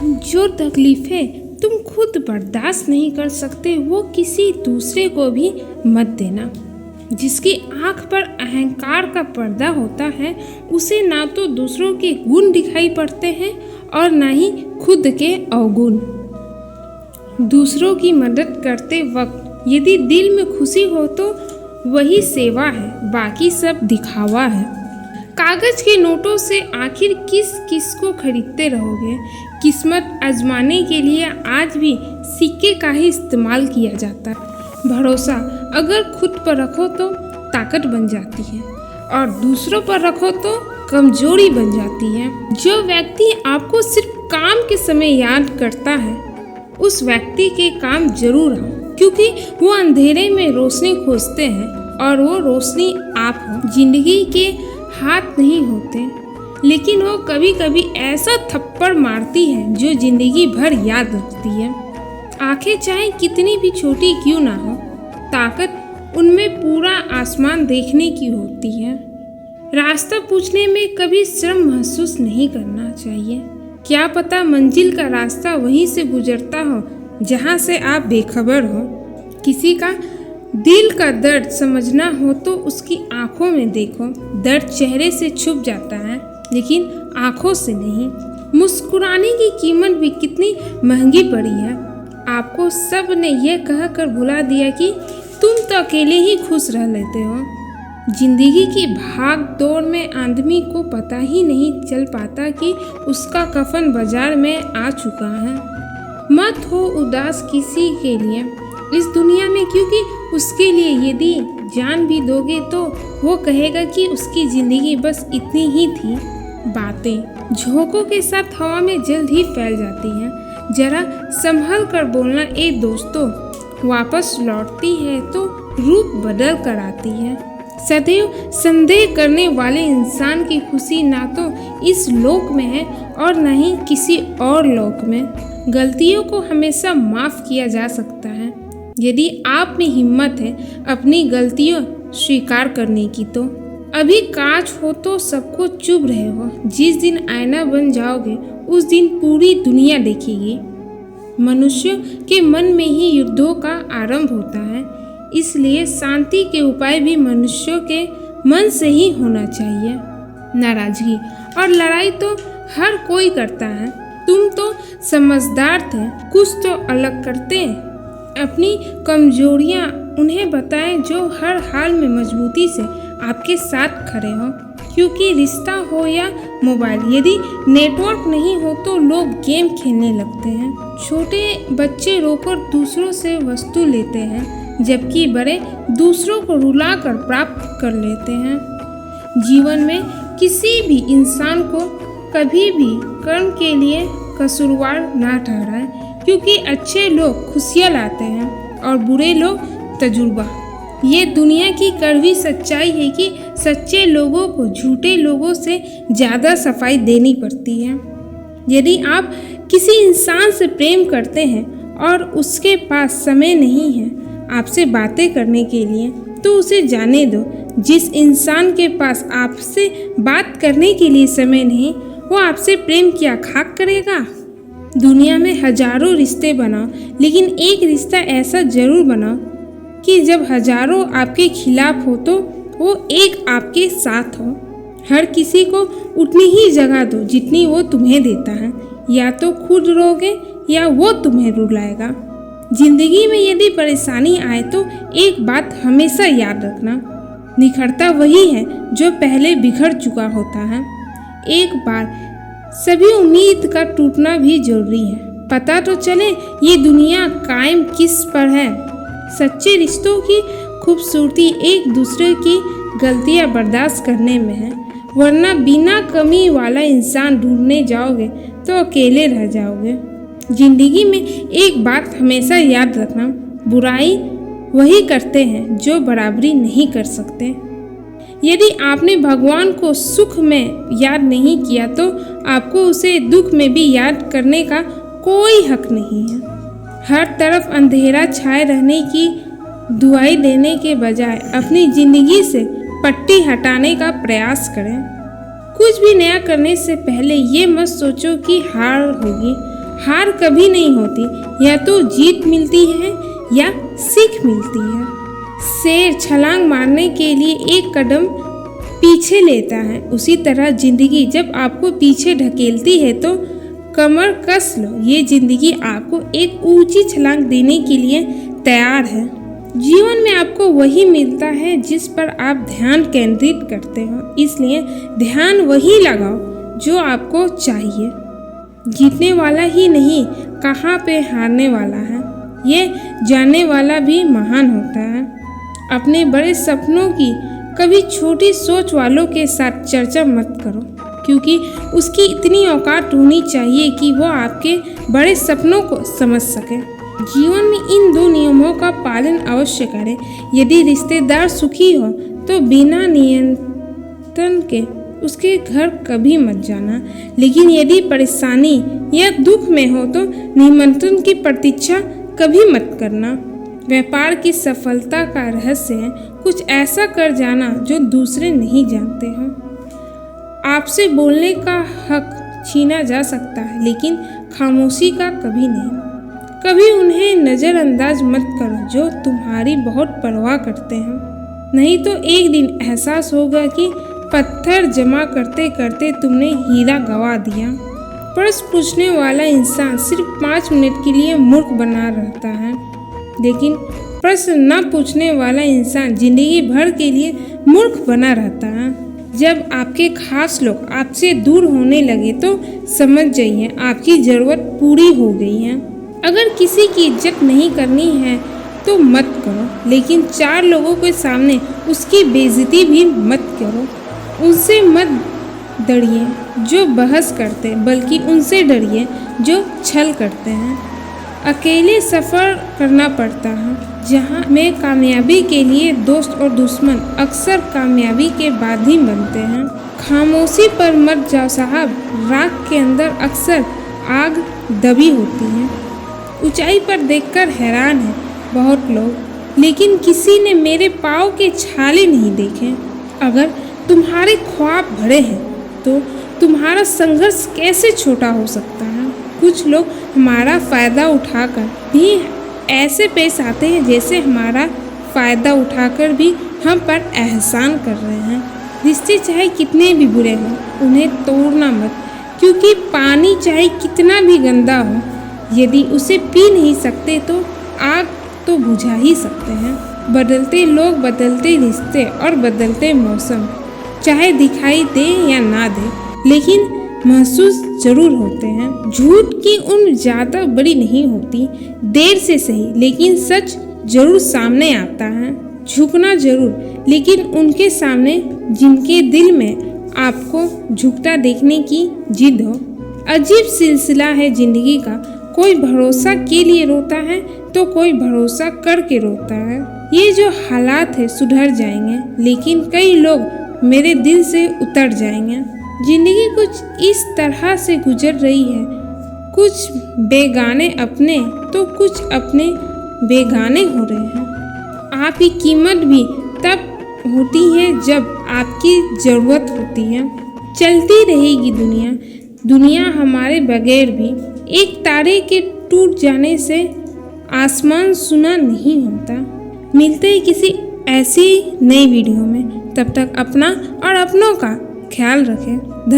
जो तकलीफ़ें तुम खुद बर्दाश्त नहीं कर सकते वो किसी दूसरे को भी मत देना। जिसकी आंख पर अहंकार का पर्दा होता है उसे ना तो दूसरों के गुण दिखाई पड़ते हैं और ना ही खुद के अवगुण। दूसरों की मदद करते वक्त यदि दिल में खुशी हो तो वही सेवा है, बाकी सब दिखावा है। कागज के नोटों से आखिर किस किस को खरीदते रहोगे। किस्मत आजमाने के लिए आज भी सिक्के का ही इस्तेमाल किया जाता है। भरोसा अगर खुद पर रखो तो ताकत बन जाती है और दूसरों पर रखो तो कमजोरी बन जाती है। जो व्यक्ति आपको सिर्फ काम के समय याद करता है उस व्यक्ति के काम जरूर आओ, क्योंकि वो अंधेरे में रोशनी खोजते हैं और वो रोशनी आप हो। जिंदगी के हाथ नहीं होते, लेकिन वो कभी कभी ऐसा थप्पड़ मारती है जो जिंदगी भर याद रखती है। आंखें चाहे कितनी भी छोटी क्यों ना हो, ताकत उनमें पूरा आसमान देखने की होती है। रास्ता पूछने में कभी शर्म महसूस नहीं करना चाहिए। क्या पता मंजिल का रास्ता वहीं से गुजरता हो जहां से आप बेखबर हो। किसी का दिल का दर्द समझना हो तो उसकी आंखों में देखो। दर्द चेहरे से छुप जाता है लेकिन आंखों से नहीं। मुस्कुराने की कीमत भी कितनी महंगी पड़ी है। आपको सब ने यह कहकर भुला दिया कि तुम तो अकेले ही खुश रह लेते हो। जिंदगी की भाग दौड़ में आदमी को पता ही नहीं चल पाता कि उसका कफन बाजार में आ चुका है। मत हो उदास किसी के लिए इस दुनिया में, क्योंकि उसके लिए यदि जान भी दोगे तो वो कहेगा कि उसकी ज़िंदगी बस इतनी ही थी। बातें झोंकों के साथ हवा में जल्द ही फैल जाती हैं। जरा संभल कर बोलना ए दोस्तों, वापस लौटती है तो रूप बदल कर आती है। सदैव संदेह करने वाले इंसान की खुशी ना तो इस लोक में है और न ही किसी और लोक में। गलतियों को हमेशा माफ़ किया जा सकता है यदि आप में हिम्मत है अपनी गलतियों स्वीकार करने की। तो अभी कांच हो तो सबको चुभ रहे हो। जिस दिन आईना बन जाओगे उस दिन पूरी दुनिया देखेगी। मनुष्य के मन में ही युद्धों का आरंभ होता है, इसलिए शांति के उपाय भी मनुष्यों के मन से ही होना चाहिए। नाराजगी और लड़ाई तो हर कोई करता है। तुम तो समझदार थे, कुछ तो अलग करते हैं। अपनी कमजोरियां उन्हें बताएं जो हर हाल में मजबूती से आपके साथ खड़े हों। क्योंकि रिश्ता हो या मोबाइल, यदि नेटवर्क नहीं हो तो लोग गेम खेलने लगते हैं। छोटे बच्चे रोकर दूसरों से वस्तु लेते हैं, जबकि बड़े दूसरों को रुलाकर प्राप्त कर लेते हैं। जीवन में किसी भी इंसान को कभी भी कर्म के लिए कसूरवार ना ठहराएं, क्योंकि अच्छे लोग खुशियाँ लाते हैं और बुरे लोग तजुर्बा। ये दुनिया की कड़वी सच्चाई है कि सच्चे लोगों को झूठे लोगों से ज़्यादा सफाई देनी पड़ती है। यदि आप किसी इंसान से प्रेम करते हैं और उसके पास समय नहीं है आपसे बातें करने के लिए, तो उसे जाने दो। जिस इंसान के पास आपसे बात करने के लिए समय नहीं, वो आपसे प्रेम क्या खाक करेगा। दुनिया में हजारों रिश्ते बनाओ, लेकिन एक रिश्ता ऐसा जरूर बनाओ कि जब हजारों आपके खिलाफ हो तो वो एक आपके साथ हो। हर किसी को उतनी ही जगह दो जितनी वो तुम्हें देता है। या तो खुद रोगे या वो तुम्हें रुलाएगा। जिंदगी में यदि परेशानी आए तो एक बात हमेशा याद रखना, निखरता वही है जो पहले बिखर चुका होता है। एक बार सभी उम्मीद का टूटना भी जरूरी है। पता तो चले ये दुनिया कायम किस पर है। सच्चे रिश्तों की खूबसूरती एक दूसरे की गलतियां बर्दाश्त करने में है, वरना बिना कमी वाला इंसान ढूंढने जाओगे तो अकेले रह जाओगे। जिंदगी में एक बात हमेशा याद रखना, बुराई वही करते हैं जो बराबरी नहीं कर सकते। यदि आपने भगवान को सुख में याद नहीं किया तो आपको उसे दुख में भी याद करने का कोई हक नहीं है। हर तरफ अंधेरा छाए रहने की दुआई देने के बजाय अपनी जिंदगी से पट्टी हटाने का प्रयास करें। कुछ भी नया करने से पहले ये मत सोचो कि हार होगी। हार कभी नहीं होती, या तो जीत मिलती है या सीख मिलती है। शेर छलांग मारने के लिए एक कदम पीछे लेता है, उसी तरह जिंदगी जब आपको पीछे ढकेलती है तो कमर कस लो। ये जिंदगी आपको एक ऊंची छलांग देने के लिए तैयार है। जीवन में आपको वही मिलता है जिस पर आप ध्यान केंद्रित करते हो, इसलिए ध्यान वही लगाओ जो आपको चाहिए। जीतने वाला ही नहीं, कहाँ पे हारने वाला है ये जानने वाला भी महान होता है। अपने बड़े सपनों की कभी छोटी सोच वालों के साथ चर्चा मत करो, क्योंकि उसकी इतनी औकात होनी चाहिए कि वो आपके बड़े सपनों को समझ सके। जीवन में इन 2 नियमों का पालन अवश्य करें। यदि रिश्तेदार सुखी हो तो बिना नियंत्रण के उसके घर कभी मत जाना, लेकिन यदि परेशानी या दुख में हो तो निमंत्रण की प्रतीक्षा कभी मत करना। व्यापार की सफलता का रहस्य है कुछ ऐसा कर जाना जो दूसरे नहीं जानते हो। आपसे बोलने का हक छीना जा सकता है, लेकिन खामोशी का कभी नहीं। कभी उन्हें नज़रअंदाज मत करो जो तुम्हारी बहुत परवाह करते हैं, नहीं तो एक दिन एहसास होगा कि पत्थर जमा करते करते तुमने हीरा गंवा दिया। प्रश्न पूछने वाला इंसान सिर्फ 5 मिनट के लिए मूर्ख बना रहता है, लेकिन प्रश्न न पूछने वाला इंसान जिंदगी भर के लिए मूर्ख बना रहता है। जब आपके खास लोग आपसे दूर होने लगे तो समझ जाइए आपकी ज़रूरत पूरी हो गई है। अगर किसी की इज्जत नहीं करनी है तो मत करो, लेकिन 4 लोगों के सामने उसकी बेइज्जती भी मत करो। उनसे मत डरिए जो बहस करते, बल्कि उनसे डरिए जो छल करते हैं। अकेले सफ़र करना पड़ता है, जहाँ में कामयाबी के लिए दोस्त और दुश्मन अक्सर कामयाबी के बाद ही बनते हैं। खामोशी पर मत जाओ साहब, राख के अंदर अक्सर आग दबी होती है। ऊंचाई पर देखकर हैरान है बहुत लोग, लेकिन किसी ने मेरे पाँव के छाले नहीं देखे। अगर तुम्हारे ख्वाब बड़े हैं तो तुम्हारा संघर्ष कैसे छोटा हो सकता है। कुछ लोग हमारा फ़ायदा उठाकर भी ऐसे पेश आते हैं जैसे हमारा फ़ायदा उठाकर भी हम पर एहसान कर रहे हैं। रिश्ते चाहे कितने भी बुरे हों, उन्हें तोड़ना मत, क्योंकि पानी चाहे कितना भी गंदा हो, यदि उसे पी नहीं सकते तो आग तो बुझा ही सकते हैं। बदलते लोग, बदलते रिश्ते और बदलते मौसम चाहे दिखाई दे या ना दे, लेकिन महसूस जरूर होते हैं। झूठ की उम्र ज़्यादा बड़ी नहीं होती, देर से सही, लेकिन सच जरूर सामने आता है। झुकना जरूर, लेकिन उनके सामने जिनके दिल में आपको झुकता देखने की जिद हो। अजीब सिलसिला है जिंदगी का, कोई भरोसा के लिए रोता है तो कोई भरोसा करके रोता है। ये जो हालात है सुधर जाएंगे, लेकिन कई लोग मेरे दिल से उतर जाएंगे। जिंदगी कुछ इस तरह से गुजर रही है, कुछ बेगाने अपने तो कुछ अपने बेगाने हो रहे हैं। आपकी कीमत भी तब होती है जब आपकी ज़रूरत होती है। चलती रहेगी दुनिया हमारे बगैर भी। एक तारे के टूट जाने से आसमान सुना नहीं होता। मिलते हैं किसी ऐसी नई वीडियो में, तब तक अपना और अपनों का ख्याल रखें। धन्यवाद।